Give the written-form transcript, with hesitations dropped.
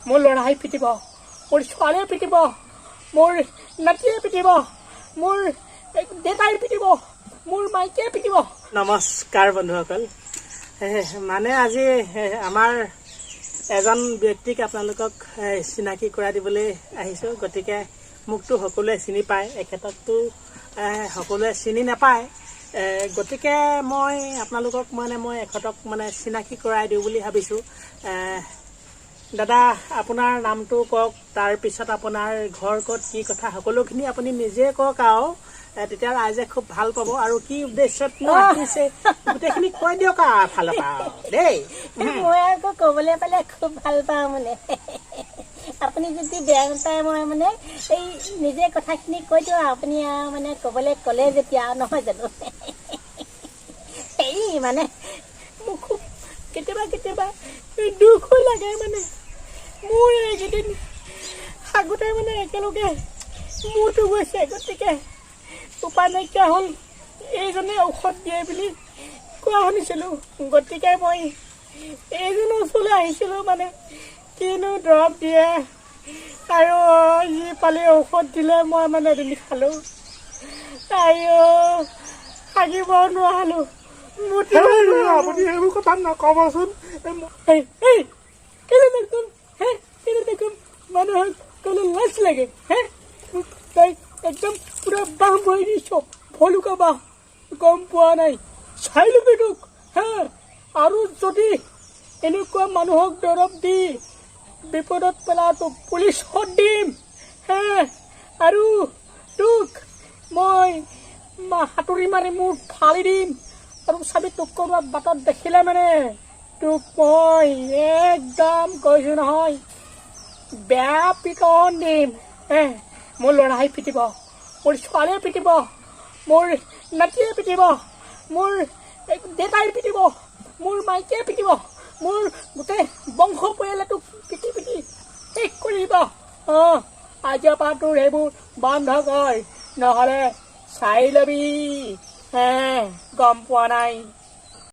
মোৰ ল'ৰাই পিটিব, মোৰ ছোৱালীয়ে পিটিব, মোৰ নাতিয়ে পিটিব, মোৰ দেউতাই পিটিব, মোৰ মাইকীয়ে পিটিব। নমস্কাৰ বন্ধুসকল, মানে আজি আমাৰ এজন ব্যক্তিক আপোনালোকক চিনাকি কৰাই দিবলৈ আহিছোঁ। গতিকে মোকতো সকলোৱে চিনি পায়, এখেতকতো সকলোৱে চিনি নাপায়। গতিকে মই আপোনালোকক মই এখেতক চিনাকি কৰাই দিওঁ বুলি ভাবিছোঁ। দাদা, আপোনাৰ নামটো কওক, তাৰপিছত আপোনাৰ ঘৰ ক'ত, কি কথা, সকলোখিনি আপুনি নিজে কওক আৰু তেতিয়া ৰাইজে খুব ভাল পাব। আৰু কি উদ্দেশ্যত আহিছে গোটেইখিনি কৈ দিয়ক আৰু ফালৰ পৰা দেই। মই আকৌ ক'বলৈ পালে খুব ভাল পাওঁ আপুনি যদি বেয়া নাপায় মই এই নিজে কথাখিনি কৈ দিওঁ আপুনি আৰু ক'বলৈ ক'লে যেতিয়া নহয় জানো। এই মোক খুব কেতিয়াবা দুখো লাগে। মোৰ এইকেইদিন আগতে একেলগে মোৰতো গৈছে, গতিকে উপায় নাইকিয়া হ'ল। এইজনে ঔষধ দিয়ে বুলি কোৱা শুনিছিলোঁ, গতিকে মই এইজনৰ ওচৰলৈ আহিছিলোঁ। কিনো দৰৱ দিয়ে আৰু যি পালে ঔষধ দিলে মই এদিন খালোঁ। থাকিব নোৱাৰো। আপুনি সেইবোৰ কথা নকবচোন। মানুহক ক'লে লাজ লাগে। তাই একদম পুৰা বাহ ভৰি দিছ, ভলুকা বাহ, গম পোৱা নাই, চাই ল'বি তোক। আৰু যদি এনেকুৱা মানুহক দৰৱ দি বিপদত পেলা তোক পুলিচত দিম। আৰু তোক মই হাতুৰি মাৰি মোৰ ফালি দিম। আৰু চাবি, তোক কোনোবা বাটত দেখিলে তোক মই একদম কৈছোঁ নহয়, বেয়া পিটন দিম। মোৰ ল'ৰাই পিটিব, মোৰ ছোৱালীয়ে পিটিব, মোৰ নাতিয়ে পিটিব, মোৰ দেউতাই পিটিব, মোৰ মাইকীয়ে পিটিব, মোৰ গোটেই বংশ পৰিয়ালটোক পিটি শেষ কৰিব। আজিৰ পৰা তোৰ সেইবোৰ বন্ধ কৰ, নহ'লে চাই ল'বি। গম পোৱা নাই।